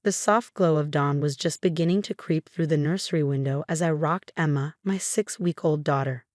The soft glow of dawn was just beginning to creep through the nursery window as I rocked Emma, my 6-week-old daughter.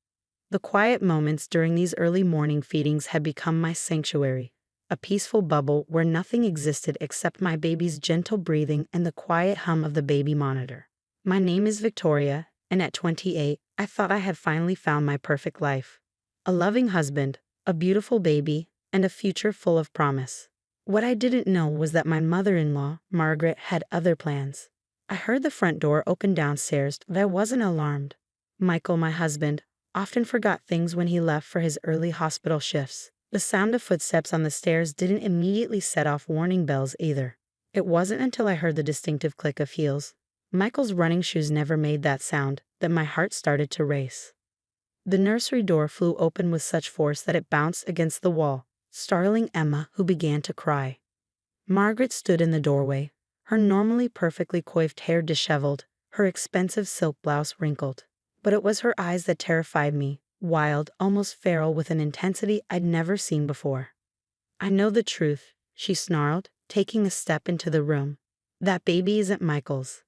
The quiet moments during these early morning feedings had become my sanctuary, a peaceful bubble where nothing existed except my baby's gentle breathing and the quiet hum of the baby monitor. My name is Victoria, and at 28, I thought I had finally found my perfect life. A loving husband, a beautiful baby, and a future full of promise. What I didn't know was that my mother-in-law, Margaret, had other plans. I heard the front door open downstairs, but I wasn't alarmed. Michael, my husband, often forgot things when he left for his early hospital shifts. The sound of footsteps on the stairs didn't immediately set off warning bells either. It wasn't until I heard the distinctive click of heels. Michael's running shoes never made that sound, that my heart started to race. The nursery door flew open with such force that it bounced against the wall, startling Emma, who began to cry. Margaret stood in the doorway, her normally perfectly coiffed hair disheveled, her expensive silk blouse wrinkled. But it was her eyes that terrified me, wild, almost feral, with an intensity I'd never seen before. "I know the truth," she snarled, taking a step into the room. "That baby isn't Michael's."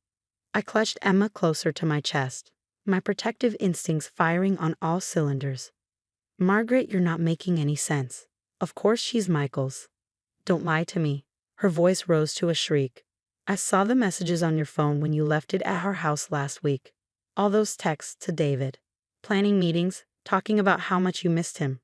I clutched Emma closer to my chest, my protective instincts firing on all cylinders. "Margaret, you're not making any sense. Of course she's Michael's. Don't lie to me." Her voice rose to a shriek. "I saw the messages on your phone when you left it at our house last week. All those texts to David. Planning meetings, talking about how much you missed him."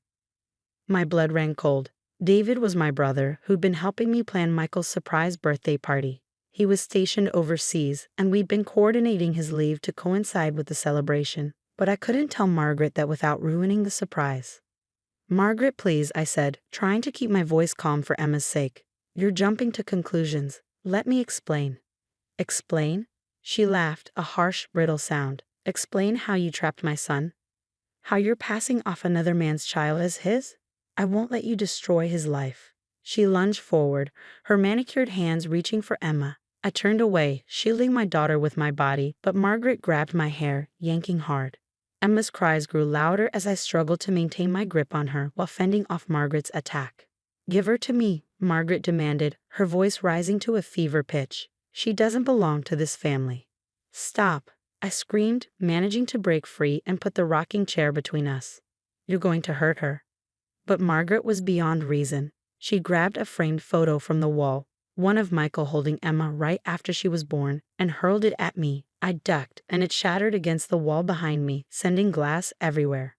My blood ran cold. David was my brother who'd been helping me plan Michael's surprise birthday party. He was stationed overseas, and we'd been coordinating his leave to coincide with the celebration. But I couldn't tell Margaret that without ruining the surprise. "Margaret, please," I said, trying to keep my voice calm for Emma's sake. "You're jumping to conclusions. Let me explain." "Explain?" She laughed, a harsh, brittle sound. "Explain how you trapped my son? How you're passing off another man's child as his? I won't let you destroy his life." She lunged forward, her manicured hands reaching for Emma. I turned away, shielding my daughter with my body, but Margaret grabbed my hair, yanking hard. Emma's cries grew louder as I struggled to maintain my grip on her while fending off Margaret's attack. "Give her to me," Margaret demanded, her voice rising to a fever pitch. "She doesn't belong to this family." "Stop," I screamed, managing to break free and put the rocking chair between us. "You're going to hurt her." But Margaret was beyond reason. She grabbed a framed photo from the wall, one of Michael holding Emma right after she was born, and hurled it at me. I ducked, and it shattered against the wall behind me, sending glass everywhere.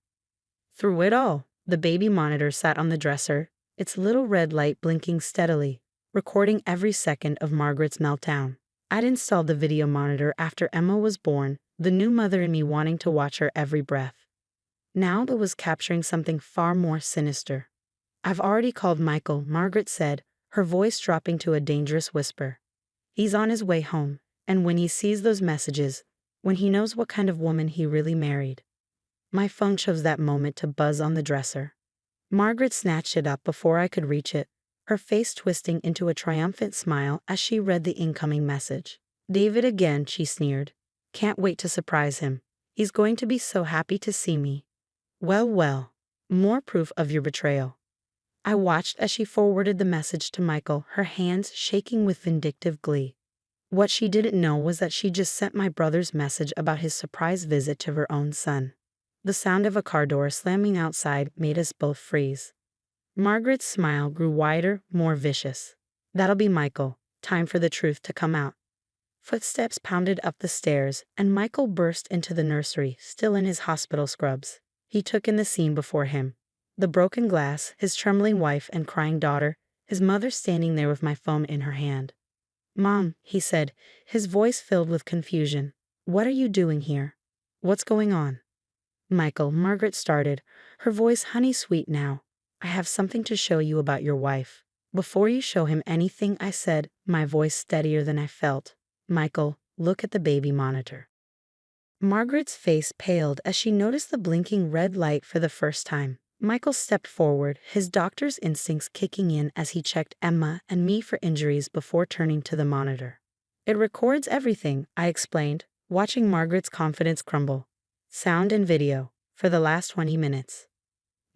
Through it all, the baby monitor sat on the dresser, its little red light blinking steadily, recording every second of Margaret's meltdown. I'd installed the video monitor after Emma was born, the new mother in me wanting to watch her every breath. Now it was capturing something far more sinister. "I've already called Michael," Margaret said, her voice dropping to a dangerous whisper. "He's on his way home, and when he sees those messages, when he knows what kind of woman he really married." My phone chose that moment to buzz on the dresser. Margaret snatched it up before I could reach it, her face twisting into a triumphant smile as she read the incoming message. "David again," she sneered. "Can't wait to surprise him. He's going to be so happy to see me." Well, well. More proof of your betrayal." I watched as she forwarded the message to Michael, her hands shaking with vindictive glee. What she didn't know was that she just sent my brother's message about his surprise visit to her own son. The sound of a car door slamming outside made us both freeze. Margaret's smile grew wider, more vicious. "That'll be Michael. Time for the truth to come out." Footsteps pounded up the stairs, and Michael burst into the nursery, still in his hospital scrubs. He took in the scene before him. The broken glass, his trembling wife and crying daughter, his mother standing there with my phone in her hand. "Mom," he said, his voice filled with confusion. "What are you doing here? What's going on?" "Michael," Margaret started, her voice honey-sweet now. "I have something to show you about your wife." "Before you show him anything," I said, my voice steadier than I felt. "Michael, look at the baby monitor." Margaret's face paled as she noticed the blinking red light for the first time. Michael stepped forward, his doctor's instincts kicking in as he checked Emma and me for injuries before turning to the monitor. "It records everything," I explained, watching Margaret's confidence crumble. "Sound and video, for the last 20 minutes.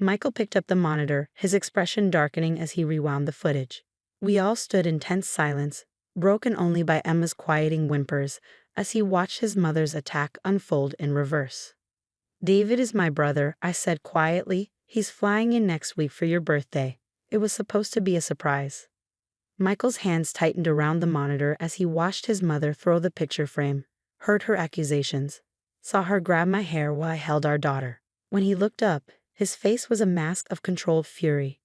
Michael picked up the monitor, his expression darkening as he rewound the footage. We all stood in tense silence, broken only by Emma's quieting whimpers as he watched his mother's attack unfold in reverse. "David is my brother," I said quietly. "He's flying in next week for your birthday. It was supposed to be a surprise." Michael's hands tightened around the monitor as he watched his mother throw the picture frame, heard her accusations, saw her grab my hair while I held our daughter. When he looked up, his face was a mask of controlled fury.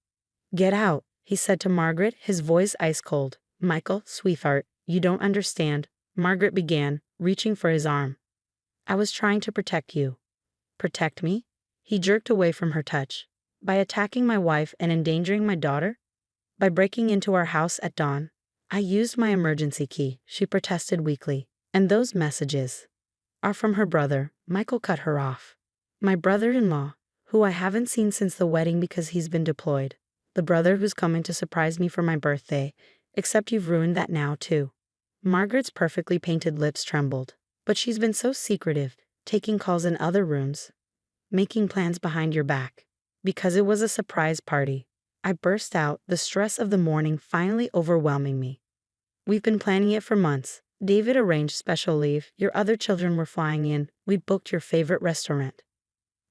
"Get out," he said to Margaret, his voice ice cold. "Michael, sweetheart, you don't understand," Margaret began, reaching for his arm. "I was trying to protect you." "Protect me?" He jerked away from her touch. "By attacking my wife and endangering my daughter? By breaking into our house at dawn?" "I used my emergency key," she protested weakly. "And those messages are from her brother." Michael cut her off. "My brother-in-law, who I haven't seen since the wedding because he's been deployed. The brother who's coming to surprise me for my birthday, except you've ruined that now, too." Margaret's perfectly painted lips trembled. "But she's been so secretive, taking calls in other rooms, making plans behind your back." "Because it was a surprise party," I burst out, the stress of the morning finally overwhelming me. "We've been planning it for months. David arranged special leave, your other children were flying in, we booked your favorite restaurant."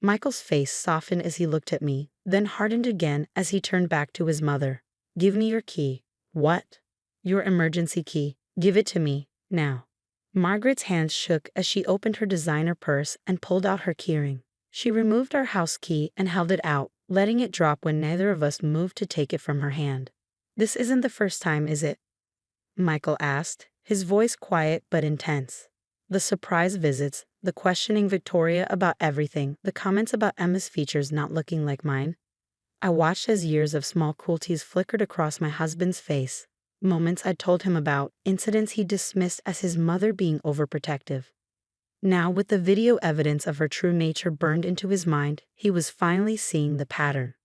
Michael's face softened as he looked at me, then hardened again as he turned back to his mother. "Give me your key." "What?" "Your emergency key. Give it to me, now." Margaret's hands shook as she opened her designer purse and pulled out her keyring. She removed our house key and held it out, letting it drop when neither of us moved to take it from her hand. "This isn't the first time, is it?" Michael asked, his voice quiet but intense. "The surprise visits, the questioning Victoria about everything, the comments about Emma's features not looking like mine." I watched as years of small cruelties flickered across my husband's face. Moments I'd told him about, incidents he dismissed as his mother being overprotective. Now, with the video evidence of her true nature burned into his mind, he was finally seeing the pattern.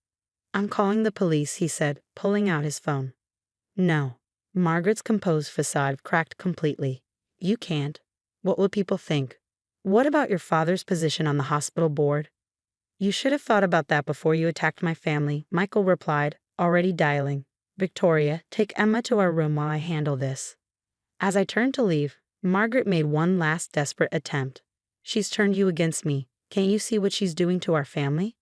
"I'm calling the police," he said, pulling out his phone. "No." Margaret's composed facade cracked completely. "You can't. What will people think? What about your father's position on the hospital board?" "You should have thought about that before you attacked my family," Michael replied, already dialing. "Victoria, take Emma to our room while I handle this." As I turned to leave, Margaret made one last desperate attempt. "She's turned you against me. Can't you see what she's doing to our family?"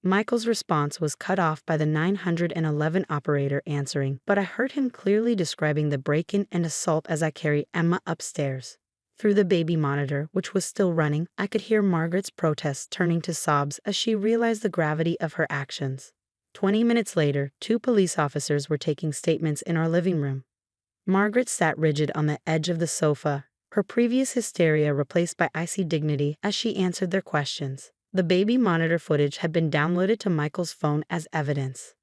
Michael's response was cut off by the 911 operator answering, but I heard him clearly describing the break-in and assault as I carried Emma upstairs. Through the baby monitor, which was still running, I could hear Margaret's protests turning to sobs as she realized the gravity of her actions. 20 minutes later, 2 police officers were taking statements in our living room. Margaret sat rigid on the edge of the sofa, her previous hysteria replaced by icy dignity as she answered their questions. The baby monitor footage had been downloaded to Michael's phone as evidence.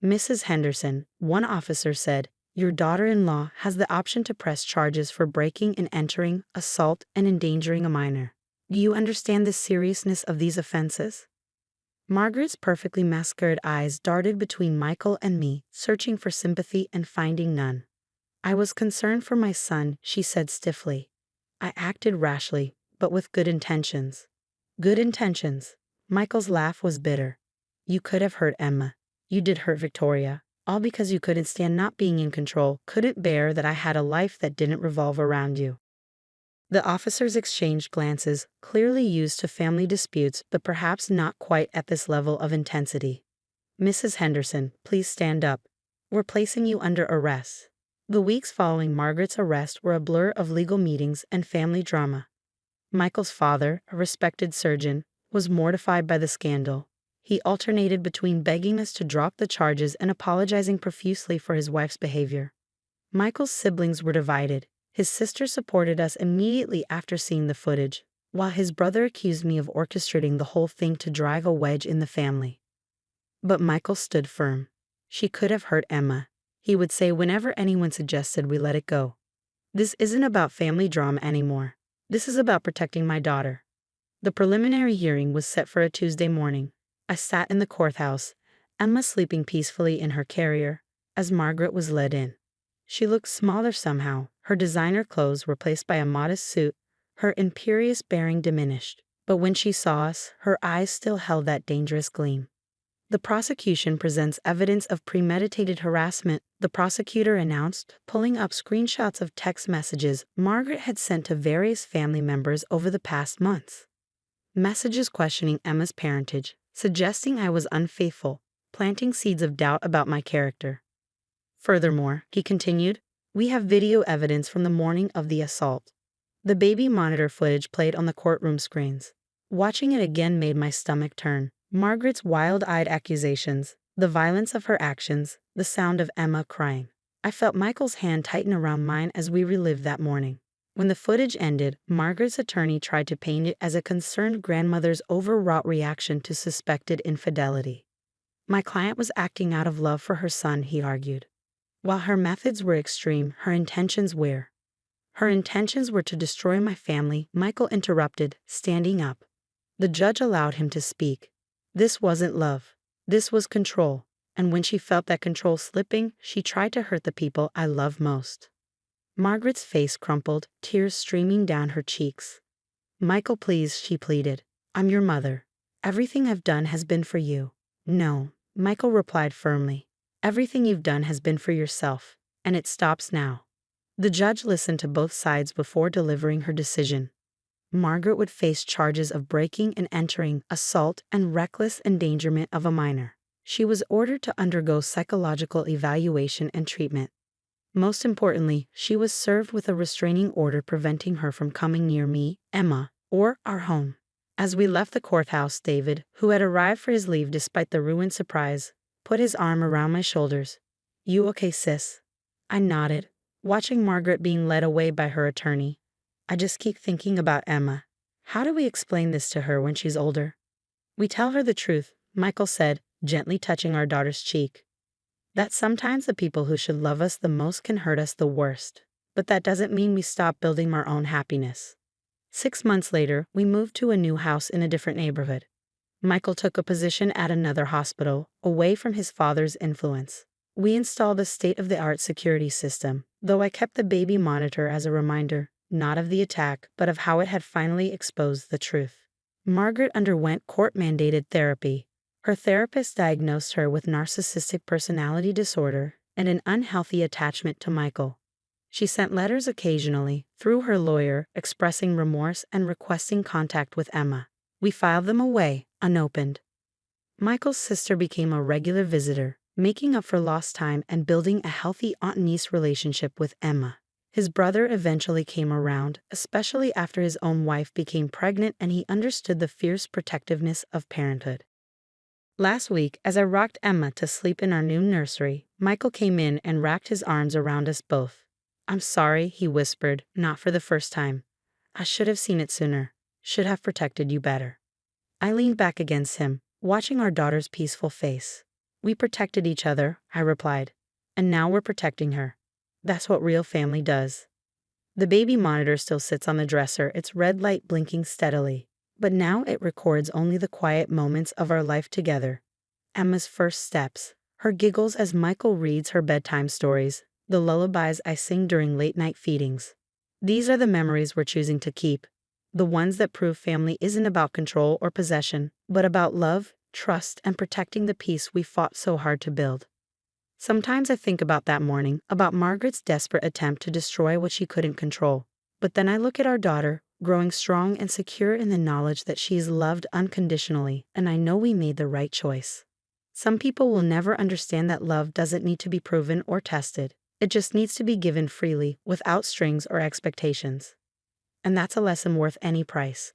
"Mrs. Henderson," one officer said, "your daughter-in-law has the option to press charges for breaking and entering, assault, and endangering a minor. Do you understand the seriousness of these offenses?" Margaret's perfectly masqueraded eyes darted between Michael and me, searching for sympathy and finding none. "I was concerned for my son," she said stiffly. "I acted rashly, but with good intentions." "Good intentions." Michael's laugh was bitter. "You could have hurt Emma. You did hurt Victoria. All because you couldn't stand not being in control, couldn't bear that I had a life that didn't revolve around you." The officers exchanged glances, clearly used to family disputes, but perhaps not quite at this level of intensity. "Mrs. Henderson, please stand up. We're placing you under arrest." The weeks following Margaret's arrest were a blur of legal meetings and family drama. Michael's father, a respected surgeon, was mortified by the scandal. He alternated between begging us to drop the charges and apologizing profusely for his wife's behavior. Michael's siblings were divided. His sister supported us immediately after seeing the footage, while his brother accused me of orchestrating the whole thing to drive a wedge in the family. But Michael stood firm. "She could have hurt Emma," he would say whenever anyone suggested we let it go. "This isn't about family drama anymore. This is about protecting my daughter." The preliminary hearing was set for a Tuesday morning. I sat in the courthouse, Emma sleeping peacefully in her carrier, as Margaret was led in. She looked smaller somehow, her designer clothes replaced by a modest suit, her imperious bearing diminished. But when she saw us, her eyes still held that dangerous gleam. The prosecution presents evidence of premeditated harassment, the prosecutor announced, pulling up screenshots of text messages Margaret had sent to various family members over the past months. Messages questioning Emma's parentage, suggesting I was unfaithful, planting seeds of doubt about my character. Furthermore, he continued, we have video evidence from the morning of the assault. The baby monitor footage played on the courtroom screens. Watching it again made my stomach turn. Margaret's wild-eyed accusations, the violence of her actions, the sound of Emma crying. I felt Michael's hand tighten around mine as we relived that morning. When the footage ended, Margaret's attorney tried to paint it as a concerned grandmother's overwrought reaction to suspected infidelity. My client was acting out of love for her son, he argued. While her methods were extreme, her intentions were. Her intentions were to destroy my family, Michael interrupted, standing up. The judge allowed him to speak. This wasn't love. This was control. And when she felt that control slipping, she tried to hurt the people I love most. Margaret's face crumpled, tears streaming down her cheeks. Michael, please, she pleaded. I'm your mother. Everything I've done has been for you. No, Michael replied firmly. Everything you've done has been for yourself, and it stops now. The judge listened to both sides before delivering her decision. Margaret would face charges of breaking and entering, assault, and reckless endangerment of a minor. She was ordered to undergo psychological evaluation and treatment. Most importantly, she was served with a restraining order preventing her from coming near me, Emma, or our home. As we left the courthouse, David, who had arrived for his leave despite the ruined surprise, put his arm around my shoulders. You okay, sis? I nodded, watching Margaret being led away by her attorney. I just keep thinking about Emma. How do we explain this to her when she's older? We tell her the truth, Michael said, gently touching our daughter's cheek. That sometimes the people who should love us the most can hurt us the worst. But that doesn't mean we stop building our own happiness. 6 months later, we moved to a new house in a different neighborhood. Michael took a position at another hospital, away from his father's influence. We installed a state-of-the-art security system, though I kept the baby monitor as a reminder, not of the attack, but of how it had finally exposed the truth. Margaret underwent court-mandated therapy. Her therapist diagnosed her with narcissistic personality disorder and an unhealthy attachment to Michael. She sent letters occasionally, through her lawyer, expressing remorse and requesting contact with Emma. We filed them away, unopened. Michael's sister became a regular visitor, making up for lost time and building a healthy aunt-niece relationship with Emma. His brother eventually came around, especially after his own wife became pregnant and he understood the fierce protectiveness of parenthood. Last week, as I rocked Emma to sleep in our new nursery, Michael came in and wrapped his arms around us both. I'm sorry, he whispered, not for the first time. I should have seen it sooner, should have protected you better. I leaned back against him, watching our daughter's peaceful face. We protected each other, I replied, and now we're protecting her. That's what real family does. The baby monitor still sits on the dresser, its red light blinking steadily, but now it records only the quiet moments of our life together. Emma's first steps, her giggles as Michael reads her bedtime stories, the lullabies I sing during late-night feedings. These are the memories we're choosing to keep, the ones that prove family isn't about control or possession, but about love, trust, and protecting the peace we fought so hard to build. Sometimes I think about that morning, about Margaret's desperate attempt to destroy what she couldn't control. But then I look at our daughter, growing strong and secure in the knowledge that she is loved unconditionally, and I know we made the right choice. Some people will never understand that love doesn't need to be proven or tested. It just needs to be given freely, without strings or expectations. And that's a lesson worth any price.